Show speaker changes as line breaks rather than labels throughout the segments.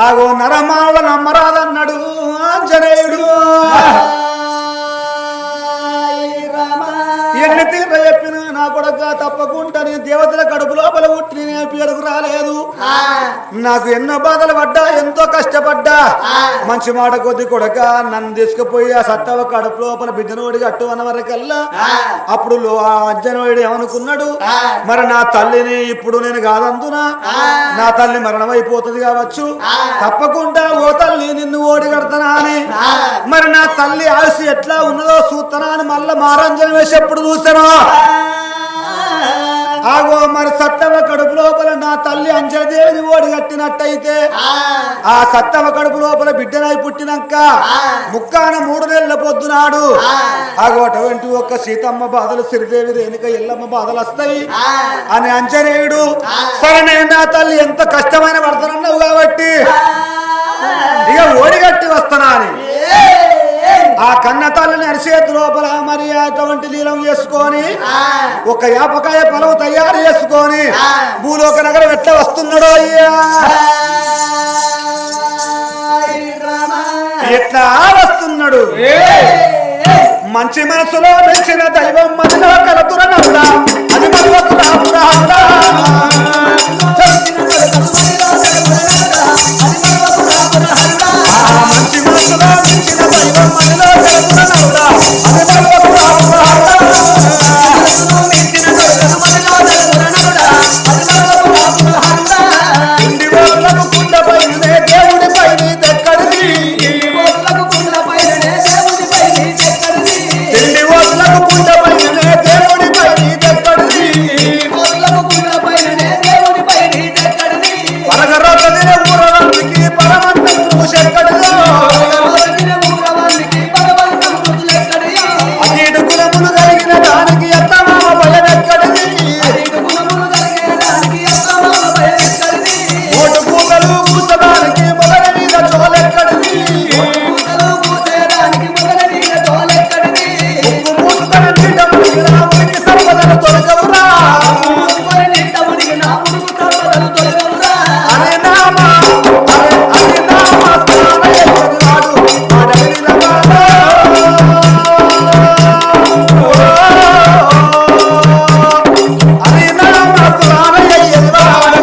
ఆగో నరమావ నమ్మరాదన్నాడు ఆంజనేయుడు. ఎన్ని తీర్ర చెప్పిన నా కొడుక తప్పకుండా నేను దేవతల కడుపు లోపల పుట్టి నేను పేరుకు రాలేదు. నాకు ఎన్నో బాధలు పడ్డా, ఎంతో కష్టపడ్డా. మంచి మాట కొద్ది కొడక నన్ను తీసుకుపోయి ఆ సత్తవ కడుపు లోపల బిడ్డను ఓడి కట్టు అన్న వరకల్లా అప్పుడు అంజనేయుడు ఏమనుకున్నాడు, మరి నా తల్లిని ఇప్పుడు నేను కాదందునా నా తల్లి మరణం అయిపోతుంది కావచ్చు, తప్పకుండా ఓ తల్లి నిన్ను ఓడి కడతానా అని. మరి నా తల్లి ఆయుష్ ఎట్లా ఉన్నదో చూస్తానా అని మళ్ళా మారంజనం వేసి ఎప్పుడు చూసాను. ఆగో మరి సత్తవ కడుపు లోపల నా తల్లి అంజనదేవిని ఓడి కట్టినట్టయితే ఆ సత్తవ కడుపు లోపల బిడ్డనై పుట్టినాక ముక్కాన 3 నెలల పొద్దునాడు ఆగో అటువంటి ఒక్క సీతమ్మ బాధలు, శ్రీదేవి రేణుక ఎల్లమ్మ బాధలు వస్తాయి అని అంజనేయుడు సరే నేను నా తల్లి ఎంత కష్టమైన పడతానన్నావు కాబట్టి ఇక ఓడిగట్టి వస్తానా అని ఆ కన్న తల్లిని అరిచేతి లోపల మరి అటువంటి లీలం చేసుకొని ఒక యాపకాయ పొలం తయారు చేసుకొని భూలోక నగరం ఎట్లా వస్తున్నాడో అయ్యా, ఎట్లా వస్తున్నాడు. మంచి మనసులో మెచ్చిన దైవం మనలో కలతురనవుడా అది మనకు రాముడా. మంచి మనసులో మెచ్చిన దైవం మనలో కలతురనవుడా అది మనకు రాముడా. ఇండి వాళ్ళకు కుండ పైనే దేవుడి పైన దక్కడిది, ఇండి వాళ్ళకు కుండ పైనే దేవుడి పైన దక్కడిది. పరగరొకదిన ఊరవంతికి పరమంతం చూసెక్కడిదో అతీడు గుణములు కలిగిన దానికి అత్తమామ భయమెక్కడిది. ఓటు పూతలు కూసడానికి మొదల మీద చోలెక్కడిది. ముక్కు మూసుకొని నీట మునిగిన మురికి సంపదలు తొలగవురా. అరే నామా అరే నామా స్నాన ఎక్కడివాడు అడవిల వాడా. అరే నామా స్నాన ఎక్కడివాడు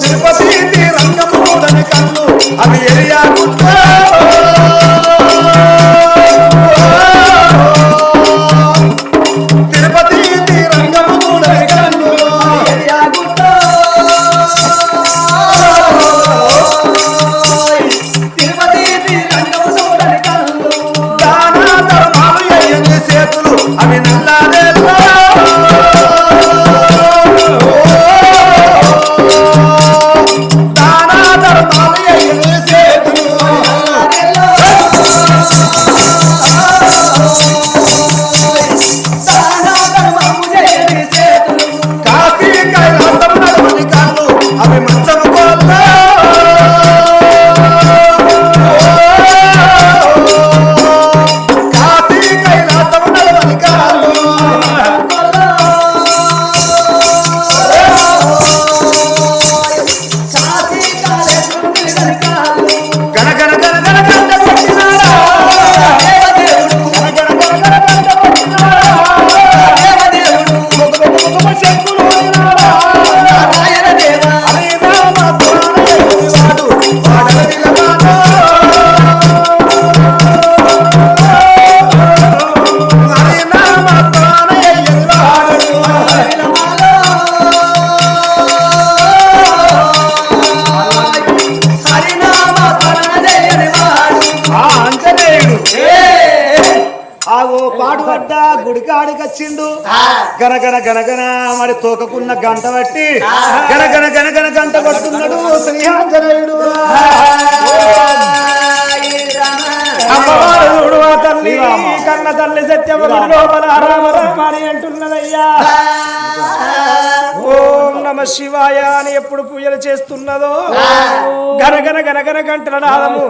తిరుపతి రంగమూడని కళ్ళు అవి ఎరియాకుంటా. తిరుపతి రంగమూడని కళ్ళు దాన ధర్మాలు ఎయ్యని చేతులు అవి నల్లాదేల్లా. దాన ధర్మాలు ఎయ్యని చేతులు కాశీ కైలాసం నడవని కళ్ళు అవి మంచము కోల్లా. కాశీ కైలాసం నడవని కళ్ళు గణగణ గణగణ గంట కొట్టినాడా. గణగణ గణగణ గంట కొట్టినాడా. ముఖము శంకులు ఊదినాడా. హరే రామ స్నాన ఎక్కివాడు వాడవిల వాడా. హరే రామ స్నాన ఎక్కివాడు ఆ అంజనేయుడు ఆగో పాడుపడ్డ గుడికాడికొచ్చిండు. గనగన గనగన మరి తోకకున్న గంట బట్టి గనగన గనగన గంట కొట్టున్నాడు శ్రీ ఆంజనేయుడు. అమ్మవారు చూడు ఆ తల్లి కన్న తల్లి సత్యవతి లోపల రామ రామ అని అంటున్నదయ్యా. ఓం నమ శివాయ అని ఎప్పుడు పూజలు చేస్తున్నదో గనగన గనగన గంటల నాదము.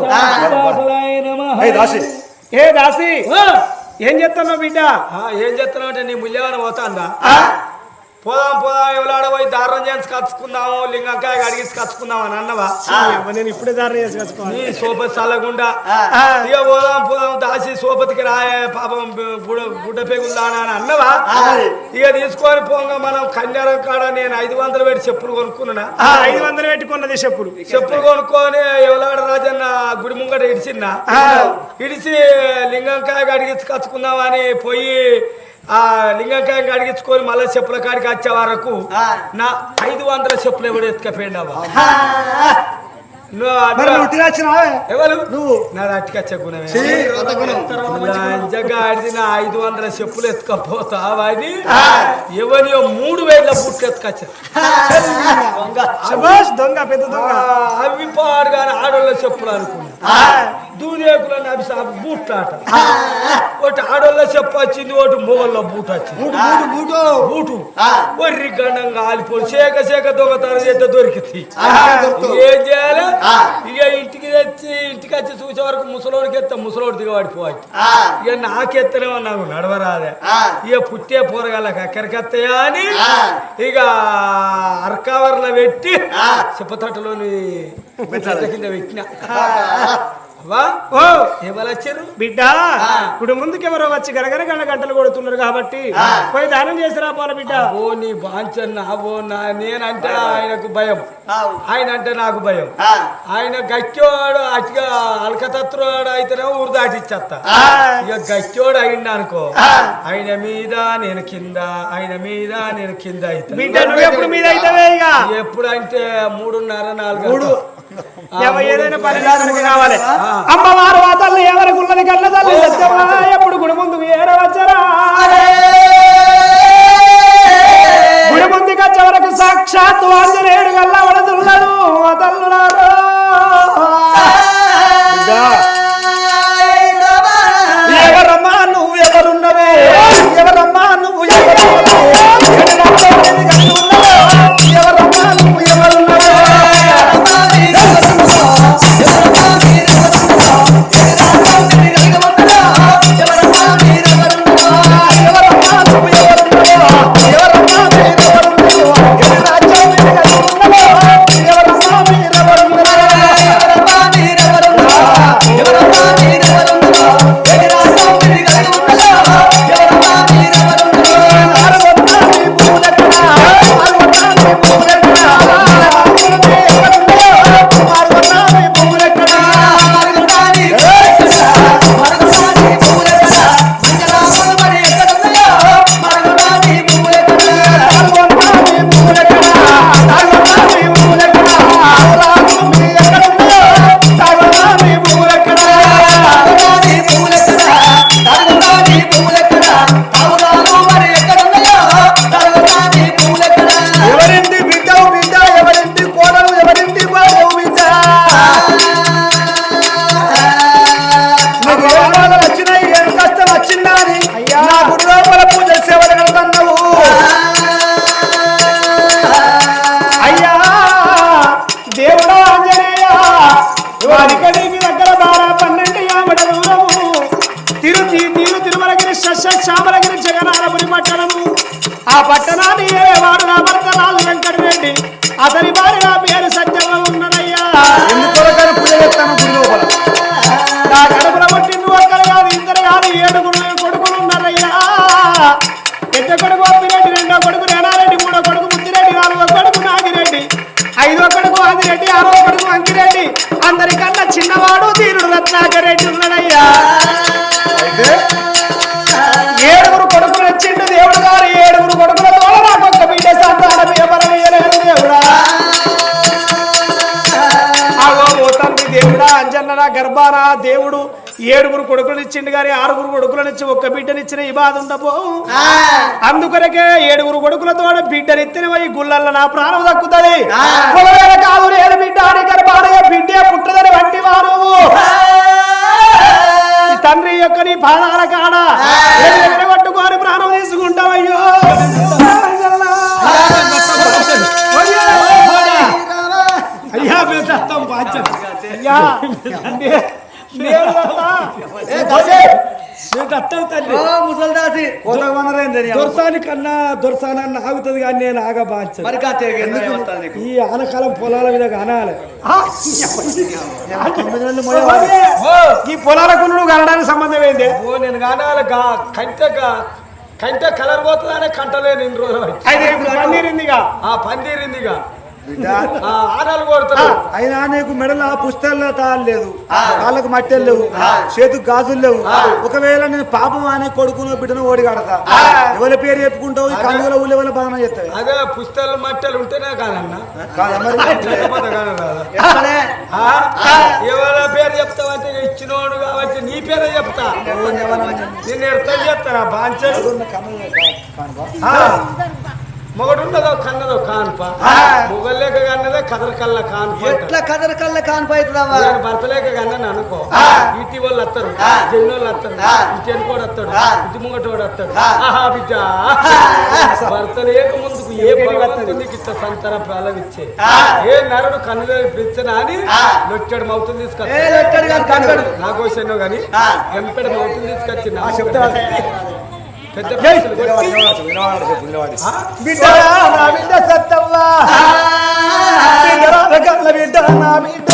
ఏ దాసి
ఏం చేస్తున్నావు బిడ్డ?
ఏం చేస్తున్నావు అంటే నీ ముల్యవాన పోతాందా? పోదాం పోదాం ఎవలాడపోయి దారుణం చేసి కచ్చుకుందాము లింగంకాయ అడిగిసి కచ్చుకుందాం అని అన్నవా?
నేను ఇప్పుడే దారుణం చేసి కచ్చుకోవాలి.
సోపతి చల్లకుండా ఇక పోదాం పోదాం దాసి సోపతికి రాయే పాపం గుడ్డ పెగుందానా అని అన్నవా? ఇక తీసుకొని పోగా మనం కన్యారం కాడ నేను 500 పెట్టి చెప్పులు కొనుక్కున్నా.
500 పెట్టుకున్నది చెప్పులు
కొనుక్కొని ఎవలాడ రాజన్న గుడి ముంగట ఇడిచి లింగంకాయ అడిగిసి కచ్చుకుందామని పోయి ఆ లింగంకాయ అడిగించుకొని మళ్ళీ చెప్పుల కాడికి వచ్చే వరకు నా 500 చెప్పులు ఎవడు ఎత్తుకపోయినావా? ఎవరు నువ్వు? నా అట్టుకొచ్చే గుణమే నిజంగా ఆడిన 500 చెప్పులు ఎత్తుకపోతావా అని ఎవరియో 3000 బూట్లు ఎత్తుకొచ్చా.
దొంగ పెద్ద దొంగ.
అవి పాడుగానే ఆడోళ్ళ చెప్పులు అనుకున్నా. దూదేకులని అవి బూట్లాట. ఒకటి ఆడోళ్ళ చెప్పు వచ్చింది, ఒకటి మొగళ్ళ బూట్ వచ్చింది. బూటు ఒర్రి గండంగా ఆలిపోయి సేక దొంగతనం చేస్తే దొరికింది. ఏం చేయాలి? ఇక ఇంటికి వచ్చి చూసే వరకు ముసలోడికి ఎత్తా ముసలోడు దిగబడిపోవచ్చు. ఇక నాకెత్తనే నాకు నడవరాదే. ఇక పుట్టే పోరగాళ్ళకి అక్కడికెత్తయా అని ఇక అరకావర్లో పెట్టి చెప్పతట్టలోని కింద పెట్టిన. ఏమొచ్చారు
బిడ్డ? ఇప్పుడు ముందుకు ఎవరో వచ్చి గరగర గంటలు కొడుతున్నారు కాబట్టి పోయి దానం చేసిరా పోల బిడ్డ.
ఓ నీ బాంచన్న నేనంటే ఆయనకు భయం, ఆయన అంటే నాకు భయం. ఆయన గట్టివాడు అటుగా అల్కతత్వాడు అయితేనే ఊరు దాటిచ్చేస్తా. ఇక గట్టివాడు అయింది అనుకో, ఆయన మీద నేను కింద, ఆయన మీద నేను కింద అవుతా.
బిడ్డ నువ్వు ఎప్పుడు మీద అవుతావే? ఇక
ఎప్పుడు అంటే 3:30 4
ఏదైనా పని కావాలి. అమ్మవారు ఆ తల్లి ఎవరికి ఉన్నది కళ్ళ తల్లి సత్యమా ఎప్పుడు గుడి ముందుకు ఏడవచ్చరా? గుడి ముందుకు వచ్చే వరకు సాక్షాత్తు ఆంజనేయుడు గల్ల వడదున్నాడు. ఆ తల్లులారో ఎవరమ్మా నువ్వు ఎవరున్నవే? ఎవరమ్మా నువ్వు ఎవరున్నవే? ఎవరమ్మా నువ్వు ఎవరున్నవే? శ్యామలగిరి జగనాలపురి పట్టణము. ఆ పట్టణాన్ని ఏవాడు నా భర్త రాజు వెంకటరెడ్డి, అతని వారి నా పేరు సత్యవ ఉన్నదయ్యా. నా కడుపుల పుట్టింది ఒక్కరు కాదు, ఇద్దరు కాదు, 7 కొడుకులు ఉన్నారయ్యా. పెద్ద కొడుకు అప్పిరెడ్డి, 2వ కొడుకు రేణారెడ్డి, 3వ కొడుకు ముద్దిరెడ్డి, 4వ కొడుకు నాగిరెడ్డి, 5వ కొడుకు ఆదిరెడ్డి, 6వ కొడుకు అంకిరెడ్డి. అందరికన్నా చిన్నవాడు ధీరుడు రత్నాకరెడ్డి ఉన్నాడయ్యా. 7 కొడుకులు వచ్చిండు దేవుడు గారు. 7 కొడుకులతో నాకొక్క బిడ్డ సంతానం ఎవరయ్యలేదు దేవుడా. తండ్రి దేవుడా అంజన్న గర్భాన దేవుడు 7 కొడుకులు ఇచ్చిండు గారి 6 కొడుకులనిచ్చి ఒక్క బిడ్డనిచ్చిన ఈ బాధ ఉండబో. అందుకొరకే 7 కొడుకులతో బిడ్డనిత్తిన పోయి గుళ్ళల్లో నా ప్రాణం దక్కుతుంది. కాదు నేను బిడ్డ అని గర్భాన బిడ్డే పుట్టదని వంటి వారు తండ్రి యొక్క నీ పాదాల కాడ పట్టుకొని ప్రాణం తీసుకుంటామయ్యో. అయ్యా అయ్యా
అత్తవు తల్లి
ముసల్దాసి
కోతకు వందరైంది
దొరసాని కన్నా దొరసానన్న ఆగుతుంది కానీ నేను ఆగబాంచ
మరి కాతే
ఈ ఆనకాలం పొలాల మీద అనాలి
ఈ పొలాలకు నువ్వు కనడానికి సంబంధం ఏంటి
ఓ నేను కానాలి కంట కలర్ పోతుందనే కంటలేను ఇన్ని రోజులు
అయితే పందిరిందిగా
పందిరిందిగా ఆనాలు కొడతారు
అయినా నీకు మెడల పుస్తకాల్లో తాళ్ళు లేదు కాళ్ళకు మట్టెలు లేవు చేతుకు గాజులు లేవు ఒకవేళ నేను పాపం అనే కొడుకును బిడ్డను ఓడిగాడతా ఎవరి పేరు చెప్పుకుంటావు ఈ కందుల ఊళ్ళో ఎవరి బాధన చెప్తావు
అదే పుస్తకాలు మట్టెలు ఉంటేనే కాదన్నా ఎవరి పేరు చెప్తావంటే ఇచ్చినోడు కాబట్టి నీ పేరే చెప్తా నిన్ను ఎర్థం చేస్తారా బాంచలు మొగడు ఉన్నదో కన్నదో కాన్ప మొగలేక కన్నదే కదరకల్ల కాన్ప
ఎట్లా కదరకల్ల కాన్ప అవుతుందమ్మా
భర్త లేక కన్నని అనుకో ఇటు వాళ్ళు వస్తారు జైలు వాళ్ళు వస్తారు ఇటు ఎనుకోడు వస్తాడు ఇటు ముంగటోడు వస్తాడు ఆహా బిడ్డ భర్త లేక ముందుకు ఏ భగవంతుడు నీకు ఇట్లా సంతాన ప్రాలవిచ్చే ఏ నరుడు కన్నులో పిచ్చనా అని లొచ్చాడు మౌతులు తీసుకొచ్చాడు నా కోసెన్నో గాని ఎంపెడ మౌతులు తీసుకొచ్చి పెద్ద
బిడ్డ సత్తవ్వా బిడ్డ నా బిడ్డ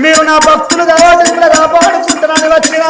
మేము నా భక్తులు కాపాడుకుంటున్నాను వచ్చినా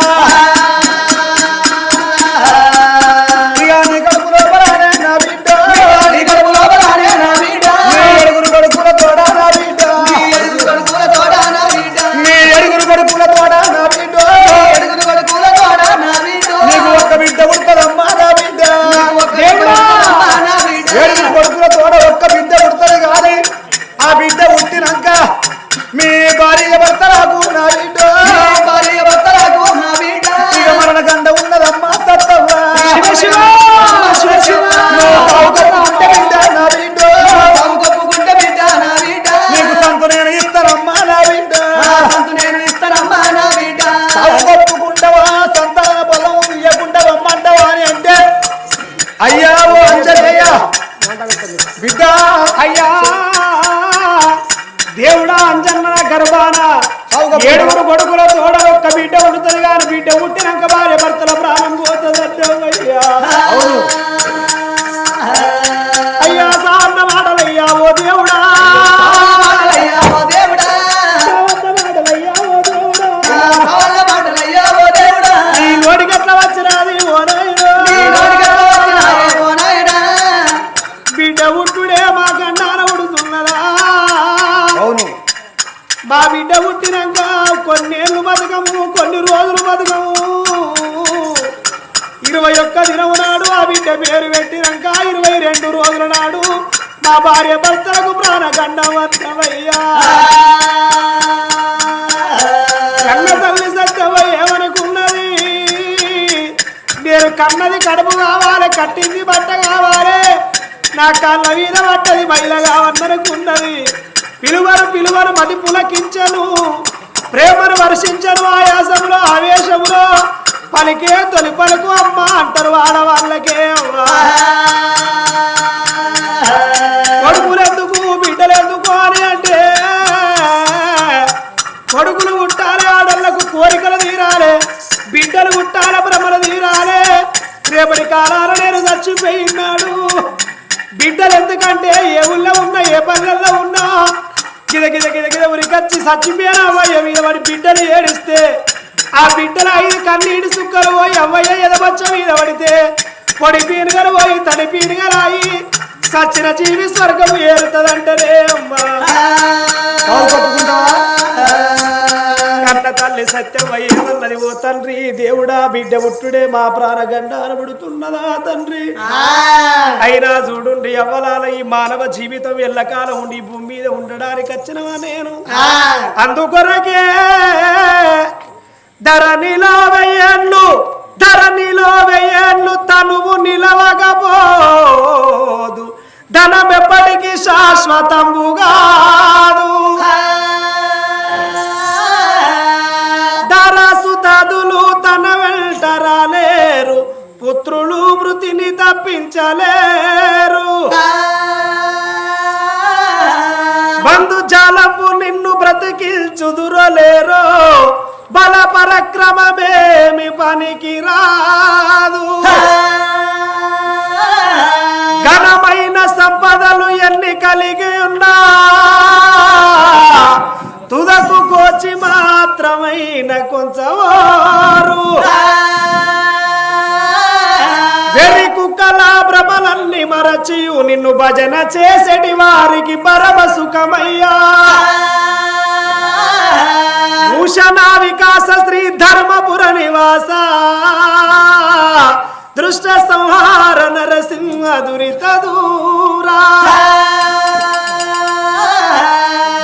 దేవుడా అంజన్న గర్భాన ఏడుగురు కొడుకుల తోడ ఒక్క బిడ్డ ఉడుతుంది కానీ బిడ్డ పుట్టినాక భార్య భర్తల ప్రాణం పోతుందంటే అయ్యా సాన్న మాటలయ్యా ఓ దేవుడా ఈ నోటికెట్ల వచ్చినది ఓ బిడ్డ ఉట్టుడే మా కన్నాన ఉడుతున్నదా మా బిడ్డ పుట్టినాక కొన్నేళ్ళు బతకము కొన్ని రోజులు బతకము 21 దినము నాడు ఆ బిడ్డ పేరు పెట్టినాక 22 రోజుల నాడు మా భార్య భర్తలకు ప్రాణగండం వద్దవయ్యా కన్న తల్లి సత్యవయ్య ఏమనుకున్నది నేను కన్నది కడుపు కావాలి కట్టింది బట్ట కావాలి నా కళ్ళ మీద పట్టది బయలు కావన్ననుకున్నది పిలువరు మది పులకించను ప్రేమను వర్షించను ఆయాసములో ఆవేశములో పలికే తొలి పలుకు అమ్మ అంటారు ఆడవాళ్ళకే కొడుకులెందుకు బిడ్డలెందుకు అని అంటే కొడుకులు పుట్టాలి ఆడళ్లకు కోరికలు తీరాలి బిడ్డలు పుట్టాలి భ్రమలు తీరాలి రేపటి కాలాల నేను చచ్చిపోయినాడు బిడ్డలు ఎందుకంటే ఏ ఊళ్ళో ఉన్నా ఏ పల్లెల్లో ఉన్నా గిద ఉరికొచ్చి చచ్చిపోయిన అవ్వయ్య మీద వాడి బిడ్డలు ఏడిస్తే ఆ బిడ్డలు 5 కన్నీటి సుక్కలు పోయి అవ్వయ్య ఎదబచ్చ మీద పడితే పొడి పీనుగలు పోయి తడి పీనుగలాయి సచ్చిన జీవి స్వర్గం ఏరుతుందంటనే అమ్మా కన్న తల్లి సత్యమయ్యేమన్నది ఓ తండ్రి దేవుడా బిడ్డ పుట్టుడే మా ప్రాణగండాన పుడుతున్నదా తండ్రి అయినా చూడుండి అవ్వలాల ఈ మానవ జీవితం ఎల్లకాలం ఉండి భూమి మీద ఉండడానికి వచ్చినవా నేను అందుకొరకే ధరణిలో వెయ్యన్లు తనువు నిలవకపోదు ధనమెప్పటికీ శాశ్వతంబు కాదు మృతిని తప్పించలేరు బంధు జాలము నిన్ను బ్రతికిల్చుదురలేరో బల పరక్రమమేమి పనికి రాదు ఘనమైన సంపదలు ఎన్ని కలిగి ఉన్నా తుదకు కోచి మాత్రమైన కొంచెవారు వెరి కుక్కల భ్రమలన్నీ మరచియు నిన్ను భజన చేసేటి వారికి పరమ సుఖమయ్యా భూషణ వికాస శ్రీ ధర్మపుర నివాస దృష్ట సంహార నరసింహ దురిత దూరా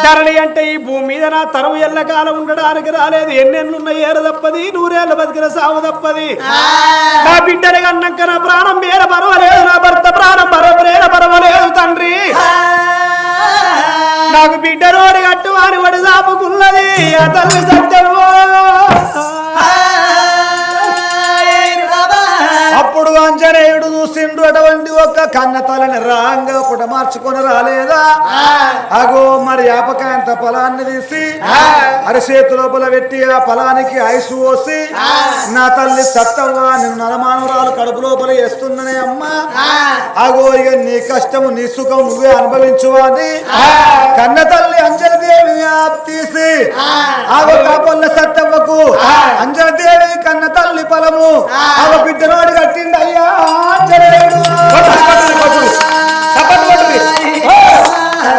ధరణి అంటే ఈ భూమి మీద నా తరం ఎల్లకాలం ఉండడానికి రాలేదు ఎన్నెన్నున్నాయి ఏరు తప్పది నూరేళ్ళ బతికిన సాగు తప్పది నా బిడ్డని కన్నాక నా ప్రాణం పేర పర్వలేదు నా భర్త ప్రాణం ప్రేర పర్వలేదు తండ్రి నాకు బిడ్డ రోడి కట్టు వారి వడి సాపుకున్నది ఆ తల్లి సత్యమో
అప్పుడు ఆంజనేయుడు చూసిండు అటువంటి ఒక్క కన్న తలని రాంగా పుట మార్చుకొని రాలేదా అగో మరి యాపకాయంత పొలాన్ని తీసి అరిచేతు లోపల పెట్టి ఆ పొలానికి ఐసు పోసి నా తల్లి సత్తవ్వా నేను నరమానురాలు కడుపు లోపల వేస్తుందనే అమ్మ అగో ఇక నీ కష్టము నీ సుఖం నువ్వే అనుభవించువా అని కన్న తల్లి అంజలిదేవి తీసి ఆగో కాపొల్ల సత్తవ్వకు అంజలిదేవి కన్న తల్లి పొలము ఆగో బిడ్డనోడు కట్టిండు అయ్యా ఆంజనేయుడు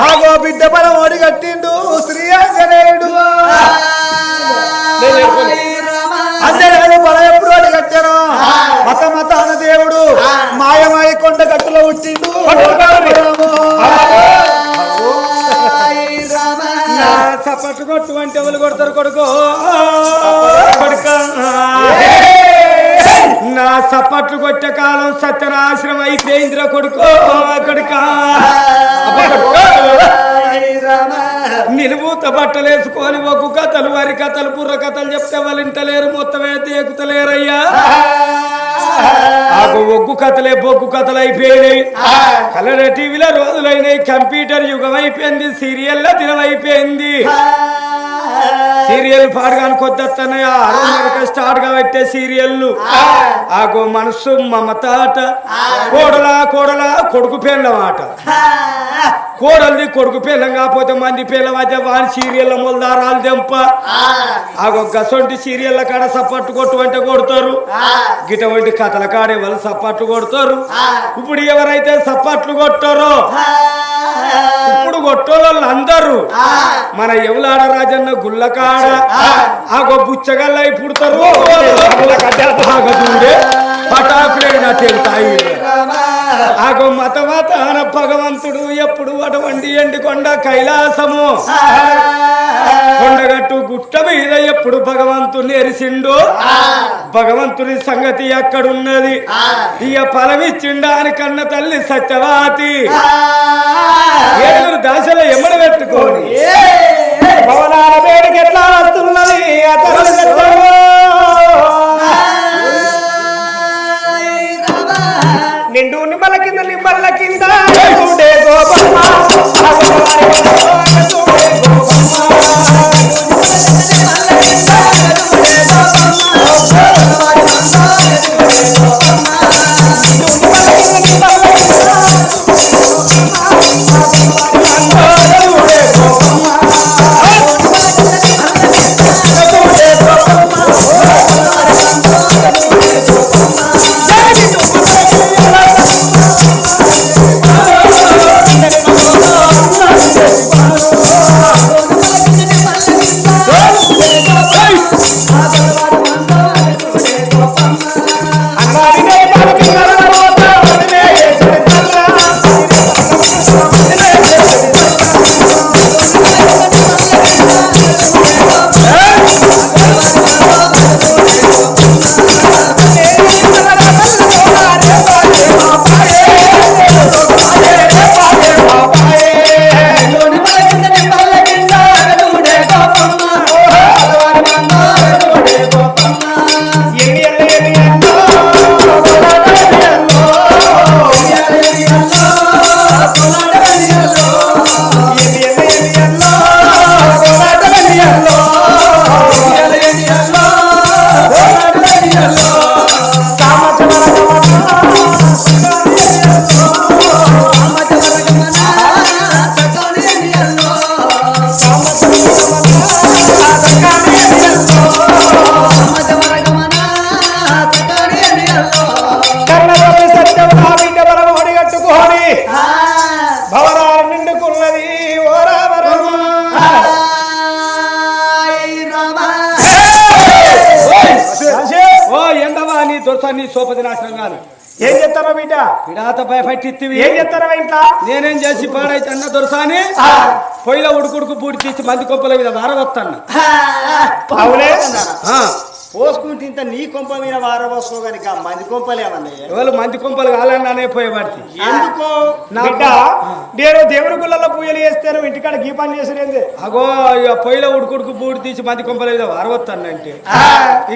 ఆగో బిడ్డ పొలం ఓడి కట్టిండు శ్రీ ఆంజనేయుడు అంజనేయుడు పొలం ఎప్పుడు ఓడి కట్టారు మతాన దేవుడు మాయమాయి కొండ గట్టులో పుట్టిండు సపట్టు కొట్టు అంటే ఎవరు కొడతారు కొడుకో కొడుక నా సపట్లు కొట్టే కాలం సత్యనాశనం అయిపోయిందిరా కొడుకో కొడుక నిలువుత బట్టలు వేసుకొని ఒగ్గు కథలు వరి కథలు బుర్ర కథలు చెప్తే వాళ్ళు ఇంటలేరు మొత్తమే దేకుతలేరయ్యా ఒగ్గు కథలే బొగ్గు కథలు అయిపోయినాయి కలర్ టీవీలో రోజులైనాయి కంప్యూటర్ యుగం అయిపోయింది సీరియల్ దినం అయిపోయింది సీరియల్ పాడగాని కొద్దస్తున్నాయి స్టార్ట్ గా పెట్టే సీరియల్ ఆగో మనసు మమత ఆట కోడలా కొడుకు పేర్ల మాట కోడల్ది కొడుకు పేర్లం కాకపోతే మంది పేర్ల మధ్య వాని సీరియల్ మొలదారాలు దెంప ఆగో గసొంటి సీరియల్ కాడ సపట్టు కొట్టు అంటే కొడతారు గిటువంటి కథల కాడే వాళ్ళు సపట్లు కొడతారు ఇప్పుడు ఎవరైతే సపట్లు కొట్టారో ఇప్పుడు కొట్టోళ్ళు అందరూ మన ఎవలాడ రాజన్న గుళ్ళకాడ ఆగో బుచ్చగల్లై పుడతారు పటాకులేనా తెలుతాయి ఆగో మతమతాన భగవంతుడు ఎప్పుడు అటువంటి ఎండికొండ కైలాసము కొండగట్టు గుట్ట మీద ఎప్పుడు భగవంతుని ఎరిసిండో భగవంతుని సంగతి ఎక్కడున్నది ఇక ఫలమిచ్చిండా అని కన్న తల్లి సత్యవాతి 7 దశలో ఎమ్మడి పెట్టుకోని భవనాల వేడికి ఎట్లా వస్తున్నది నిండు నిమ్మల కింద నిమ్మల కింద
దొరసాని నీ సోపతి నాశనం కాదు.
ఏం చెప్తారో బిడ్డ?
పిడాత భయపట్టిత్తివి.
ఏం చెప్తారో ఇంట్లో?
నేనేం చేసి పాడైతే అన్న దొరసాని పొయ్యిలో ఉడుకుడుకు పూడి తీసి మంది కొప్పల మీద వారవత్తన్న.
అవునే
పోసుకుంటే ఇంత నీ కొంప మీద వారవస్తో కనుక మంది కొంపలేమన్నా
ఎవరు మంది కొంపలు కాలన్నానే పోయేవాడికి.
ఎందుకో
నా బిడ్డ నేను దేవుడి గుళ్ళల్లో పూజలు చేస్తాను, ఇంటికాడ గీపాన్ని చేసేది.
అగో ఇక పొయ్యిలో ఉడుకుడుకు పూడి తీసి మంది కొంపల మీద వారవత్తన్నంటే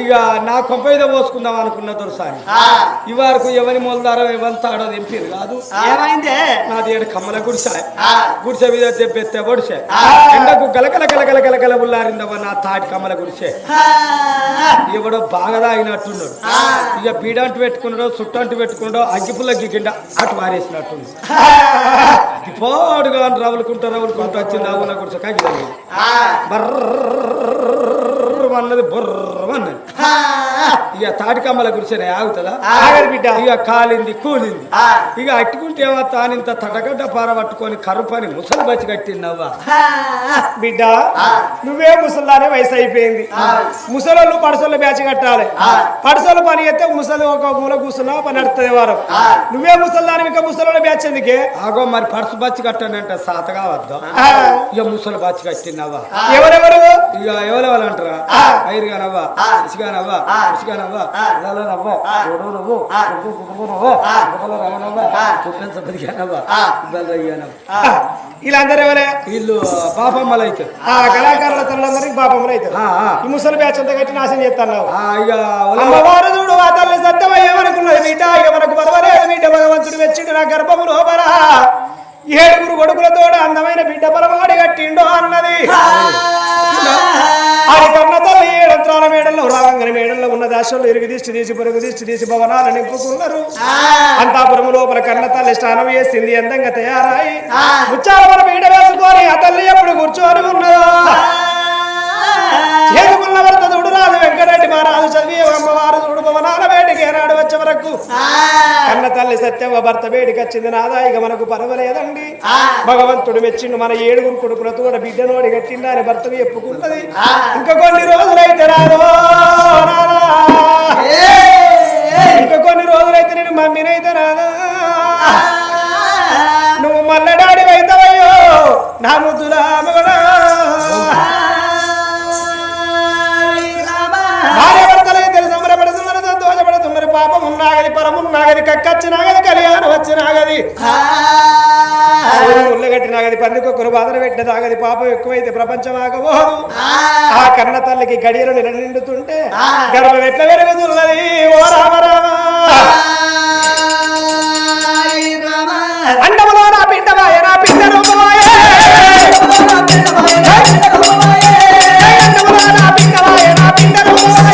ఇక నా కొంప మీద పోసుకుందాం అనుకున్న దొరసాని ఈ వరకు ఎవరి మొలదారో ఎవరితో ఆడో తెంపేది కాదు.
ఏమైందే?
నాది ఏడు కమ్మల గుడిసె గుడిసె మీద తెప్పెత్తే పొడిసే ఎండకు గలకల గలకల గలకల ఉల్లారిందవ్వ నా తాటి కమ్మల గుడిసె. ఎవడో బాగా తాగినట్టున్నాడు. ఇక బీడంటు పెట్టుకున్నాడో చుట్టంటు పెట్టుకున్నాడో అగ్గిపుల్ల గిగ్గిండ అటు వారేసినట్టుంది. పోడుగా రవులుకుంటూ వచ్చింది ఆవుల గుడిసె కాకి బర్రమన్నది బుర్రమన్నది. ఇక తాటికమ్మల గుడిసెనే ఆగుతుందా?
బిడ్డ
ఇక కాలింది కూలింది. ఇక అట్టుకుంటే ఏమో ఇంత తటగడ్డ పార పట్టుకొని కరుపని ముసలి బచ్చి కట్టిందవ్వా.
బిడ్డ నువ్వే ముసలానే వయసు అయిపోయింది. ముసలోళ్ళు పడసలు బ్యాచ్ కట్టాలి. పడసలు పని అయితే ముసలి ఒక మూల కూర్చున్నా పని నడుతుంది వారం. నువ్వే ముసలాని ఇంకా ముసలోళ్ళ బ్యాచ్ ఎందుకే?
ఆగో మరి పడుసు బచ్చి కట్టానంటే సాతగా వద్దాం. ఇక ముసలి బచ్చి కట్టిందవ్వా.
ఎవరెవరు?
ఇక ఎవరెవరు అంటారా? ఐరుగానవ్వా, ఇసుగానవ్వా, ఇసుగానవ్వా, నవ్వా, నవ్వు
వీళ్ళందరూ ఎవరే?
వీళ్ళు పాపమ్మలు అయితే
కళాకారుల తల్లందరికి పాపమ్మలు అయితే ఈ ముసలి బ్యాచ్ అంతా కట్టి నాశనం చేస్తాను.
ఇక
అమ్మవారు చూడు ఆ తల్లి సత్యమయ్యేమనుకున్నది బిడ్డ. ఇక మనకు బలవలేదు బిడ్డ. భగవంతుడు వెచ్చిండు నా గర్భము లోపల 7 కొడుకులతో అందమైన బిడ్డ పరమాడి కట్టిండో అన్నది. అది కన్న తల్లి 7 అంతరాల మేడల్లో రావంగని మేడల్లో ఉన్న దాశంలో ఇరుగు దిష్టి తీసి పొరుగు దిష్టి తీసి భవనాలు నింపుకున్నారు. అంతాపురం లోపల కన్న తల్లి స్నానం చేసింది, అందంగా తయారాయి ముచ్చాల పీడ వేసుకొని ఆ తల్లి ఎప్పుడు కూర్చొని ఉన్నదో. చేసుకున్న భర్త చూడు రాజు వెంకటరెడ్డి మహారాజు చదివి అమ్మవారు చూడు భవనాల వేడికి ఏనాడు వచ్చే వరకు కన్న తల్లి సత్యవ భర్త వేడికి వచ్చింది నాదా. ఇక మనకు పర్వాలేదండి, భగవంతుడు మెచ్చిండు. మన 7 కొడుకులతో బిడ్డనోడి కట్టిందా అని భర్తను చెప్పుకున్నది. ఇంకా కొన్ని రోజులైతే రాదో నాదా, ఇంకా కొన్ని రోజులైతే నేను మమ్మీనైతే రాదా, నువ్వు మల్లడాడి వైతవయ్యో నా ముద్దులా మగడా. సంతోషపడుతున్నారు. పాపం ఉన్నాగది పరమున్నాగది కక్కచ్చినాగది కళ్యాణం వచ్చినాగది ఉల్లగట్టినాగది పందికొక్కరు బాధలు పెట్టినదాగది. పాపం ఎక్కువైతే ప్రపంచం ఆగబోదు. ఆ కన్న తల్లికి గడియలు నిండుతుంటే గర్భం ఎట్లా పెరుగుతున్నది. ఓ రామ రామ అండములో నా పిండమాయ నా పిండ రూపమాయ అండములో నా పిండమాయ నా పిండ రూపమాయ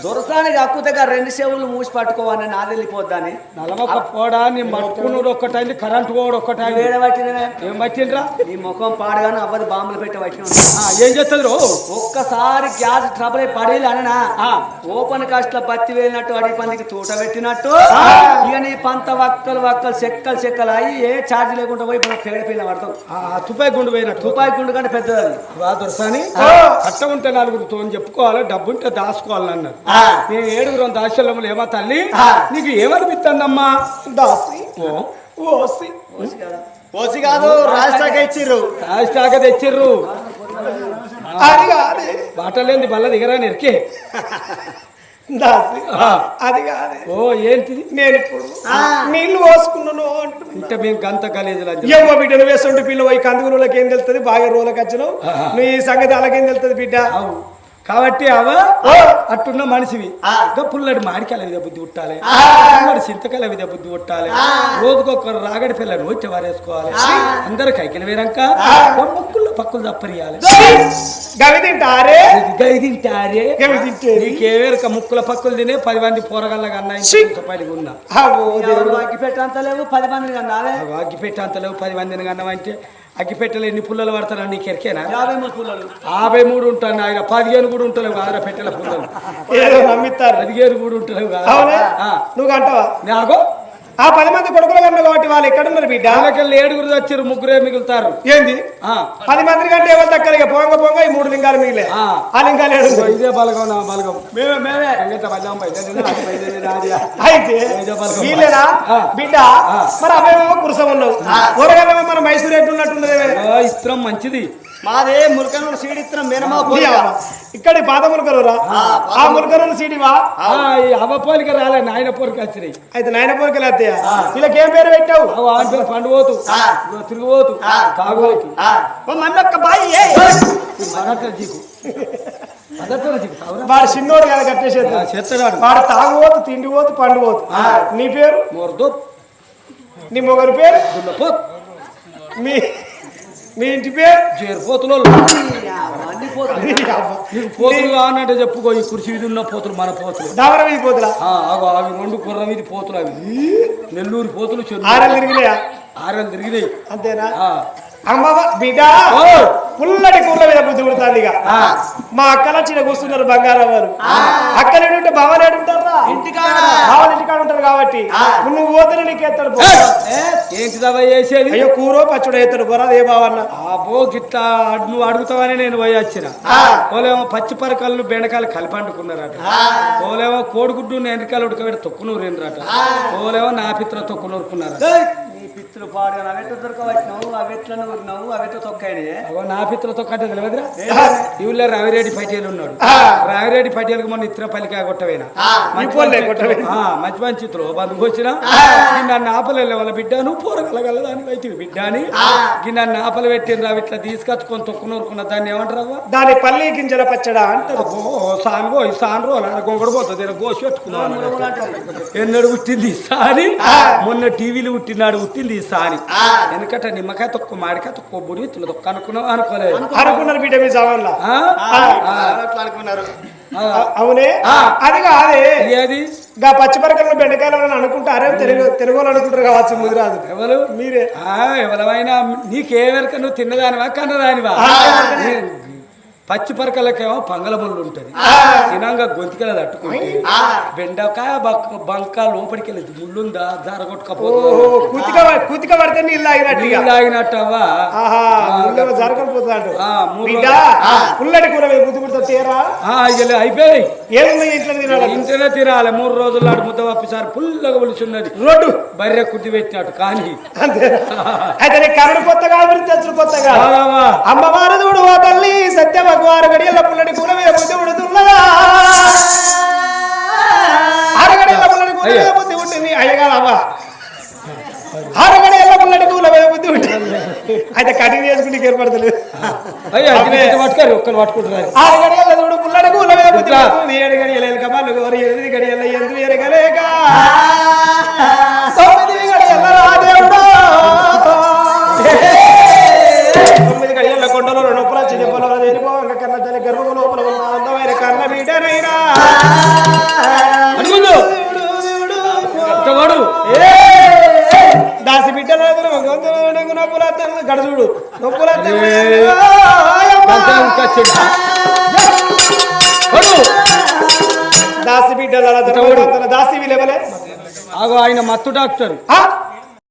దొరసానికి అక్కుతగా 2 చెవులు మూసి పట్టుకోవాలని నాది వెళ్ళిపోద్దాని
నలమొక్క పోడాన్ని మట్టుకున్నాడు ఒక్కటైంది, కరెంటు పోడు ఒక్కటైంది.
వేడ పట్టినవే
ఏం పట్టిండ్రా?
నీ ముఖం పాడగానే అవ్వదు, బాంబులు పెట్టి పట్టిన.
ఏం చేస్తుంది రో?
ఒక్కసారి గ్యాస్ ట్రబుల్ అయి పడేది అననా ఓపెన్ కాస్ట్ లో బత్తి వేలినట్టు అడిగి పందికి తూట పెట్టినట్టు ఇక నీ పంత వక్కలు చెక్కలు అయ్యి ఏ ఛార్జ్ లేకుండా పోయి పేడ పిల్ల పడతావు.
తుపాయి గుండు పోయినట్టు.
తుపాయి గుండు కంటే పెద్దది
దొరసాని కట్ట ఉంటే 4 చెప్పుకోవాలి, డబ్బుంటే దాచుకోవాలన్నారు. నేను 7 దాశల్యములు ఏమో తల్లి నీకు ఏమనిపిస్తుందమ్మా?
దాసి ఓసి
ఓసి కాదు రాష్ట్రాక ఇచ్చిర్రు,
రాష్ట్రాక తెచ్చిర్రు.
అది కాదు
బాటలేంది బల్ల దిగరా నెరికే
దాసి అది కాదు.
ఓ ఏంటిది?
నేను ఇప్పుడు నీళ్లు పోసుకున్నాను
అంటే మేము గంత గలీజులు
ఏమో బిడ్డను వేస్తుంటే పిల్ల పోయి కందుగురులకు ఏం తెలుస్తుంది, బాగా రోజులకు వచ్చినావు నీ సంగతి అలాగేం తెలుస్తుంది బిడ్డ.
కాబట్టి అవ అట్టున్న మనిషివి పుల్లడి మాడికాయల మీద బుద్ధి పుట్టాలి, చింతకాయల మీద బుద్ధి పుట్టాలి, రోజుకొకరు రాగడి పిల్లని వచ్చి వారేసుకోవాలి, అందరు కైకిలు వేరాక ముక్కుల్లో పక్కులు తప్పరియాలి.
గవి తింటారే
నీకేవేరక ముక్కుల పక్కులు తినే 10 మంది పోరగల్లగా అన్నా ఉన్నా
అగ్గి పెట్టంత లేవు 10 మందిని కన్నా,
అగ్గి పెట్టేంత లేవు 10 మందిని కన్నా అంటే అగ్గిపెట్టెలు ఎన్ని పుల్లలు పడతారా నీకు ఎరికేనా?
53 పుల్లలు.
53 ఉంటాను ఆయన 15 కూడా ఉంటలేవు కదా పెట్టెల పుల్లలు.
ఏదో నమ్మిస్తారు
15 కూడా ఉంటలేవు కదా.
నువ్వు అంటావా?
నాకు
ఆ 10 మంది కొడుకులు కన్నా కాబట్టి వాళ్ళు ఎక్కడ ఉన్నారు బిడ్డ?
వాళ్ళకెళ్ళి 7 వచ్చారు, 3 మిగులుతారు.
ఏంది 10 మంది కంటే ఎవరు తక్కువ? ఇక పొంగ పొంగ ఈ 3 లింగాలు మిగిలే. ఆ లింగాలు
ఇదే బలగం నా బలగం.
అయితే వీళ్ళేనా బిడ్డ? మరి అవేమో కురసం ఉన్నావు, ఊరగలేమో మన మైసూరు ఎట్టున్నట్టున్నదే.
ఇస్త్రం మంచిది.
మాదే ములకనూరు సీడ్ ఇస్తున్నాం మేనమా.
ఇక్కడ పాత ములకలురా, ఆ ములకనూరు సీడివా?
అవ పోలిక రాలే, నాయన పోలిక వచ్చినాయి.
అయితే నాయన పోలికలు వస్తాయా? వీళ్ళకి ఏం పేరు పెట్టావు?
ఆయన పేరు పండుపోతు, తిరుగుపోతు, తాగుపోతు.
మమ్మొక్క బాయి
వాడు చిన్నోడు కదా కట్టేసేది
చేస్తాడు.
వాడు తాగుపోతు, తిండిపోతు, పండుపోతు. నీ పేరు? నీ మొగరు పేరు? మీ మీ ఇంటి పేరు?
చేరిపోతులో నీకు పోతులు కావాలంటే చెప్పుకో. ఈ కుర్చీ మీద ఉన్న పోతులు మన పోతులు,
దావర వీధి పోతులా?
అవి 2 కుర్ర వీధి పోతులు. అవి నెల్లూరు పోతులు.
6 తిరిగినాయా?
6 తిరిగినాయి.
అంతేనా? అమ్మవ బిడ్డ పుల్లటి కూరల మీద బుద్ధి పుడుతుంది. ఇక మా అక్కల చిన్న కూర్చున్నారు బంగారం వారు. అక్కలేడుంటే బావలేడు ఉంటారా?
ఇంటికాడ
బావలు ఇంటికాడ ఉంటారు కాబట్టి నువ్వు పోతే నీకేస్తాడు.
ఏంటిదవా చేసేది?
అయ్యో కూరో పచ్చడి వేస్తాడు బొరాదు ఏ బావన్నా.
అబ్బో గిట్లా నువ్వు అడుగుతావని నేను పోయి వచ్చిన. పోలేమో పచ్చి పరకాలను బెండకాయలు కలిపి అంటుకున్నారట. పోలేమో కోడిగుడ్డు ఎండ్రికాయలు ఉడకబెట్టి తొక్కునూరేనరట. పోలేమో నా పిత్ర తొక్కునూరుకున్నారు.
పిత్తులు పాడు అవెట్ట దొరకవచ్చినావు, అవెట్ల నవ్వు అవెట్ట తొక్కాయి.
నా పిత్ర తొక్కటే తెలియదురా. ఇవుల్లో రవిరెడ్డి పటేల్ ఉన్నాడు. రవిరెడ్డి పటేల్కి మొన్న ఇతర పలికా కొట్టవేనా మంచి మంచి బంధుకు వచ్చిన నన్ను ఆపలే వాళ్ళ బిడ్డ నువ్వు పోరగలగల దాని అయితే బిడ్డ అని నన్ను ఆపలు పెట్టిన రావు ఇట్లా తీసుకొచ్చుకొని తొక్కునూరుకున్న దాన్ని ఏమంటారు?
దాని పల్లి గింజల పచ్చడా అంటారు.
సాను రోజు గొంగడు పోతుంది గోసి పెట్టుకున్నాను. ఎన్నడు పుట్టింది సాని, మొన్న టీవీలు పుట్టినాడు పుట్టింది సాని. ఎందుకంటే నిమ్మకాయ తక్కువ మాడికాయ తక్కువ బుడి విత్తులు తక్కువ అనుకున్నావు అనుకోలేదు.
అనుకున్నారు బిడ్డ మీ సవాళ్ళ
అనుకున్నారు.
అవునే అది కాదే
ఏది
గా పచ్చిపరకలను బెండకాయలు అనుకుంటారే తెలుగు అనుకుంటారు కావచ్చు. ముదిరాదు
ఎవరు
మీరే.
ఎవరైనా నీకేమెరక నువ్వు తిన్నదానివా కన్నదానివా? పచ్చి పరకలకేమో పంగల ముళ్ళు ఉంటది, తినంగా గొంతుకెళ్ళ తట్టుకుంటే బెండకాయ బంక లోపలికి వెళ్ళదు. ముళ్ళుందా జారగొట్టుకపోతే
కూతిక పడితే నీళ్ళు
ఆగినట్టవా
జరగకపోతాడు. పుల్లటి కూర బుద్ధి పుడితే తీరా
అయిపోయి
ఏమున్నాయి ఇంట్లో తినాలి.
ఇంటనే తినాలి. 3 రోజుల నాడు ముద్ద పప్పిసారి పుల్లగా పులుచున్నది.
రోడ్డు
బర్రె కుట్టి పెట్టినట్టు. కానీ
అయితే కరుడు కొత్తగా తెచ్చుడు కొత్తగా అమ్మవారు చూడు ఆ తల్లి సత్యం వారు గడియల పుల్లటి కూర మీద బుద్ధి ఉడుతున్నదా? అరగడియల పుల్లటి కూర మీద బుద్ధి ఉంటుంది. అయ్యగారవ్వా అరగడియల పుల్లటి కూర మీద బుద్ధి ఉంటుంది. అయితే కటింగ్ చేసుకుంటే ఏర్పడతలేదు.
ఒక్కరు పట్టుకుంటున్నారు.
6 గడియల చూడు పుల్లటి కూర మీద బుద్ధి ఉంటుంది. 7 గడియల ఎలకమాలు 8 గడియల ఎందు ఎరగలేక 9 గడియల రాదేవుడు 9 గడియల కొండలో నొప్పుల చిన్న పొలంలో చేరిపో కన్న తల్లి గర్భం లోపల ఉన్న అందమైన కన్న బిడ్డనైనా దాసి బిడ్డలు నొప్పుల గడచుడు నొప్పుల
దాసి బిడ్డల
దాసి వీలెవలే
ఆయన మత్తు డాక్టర్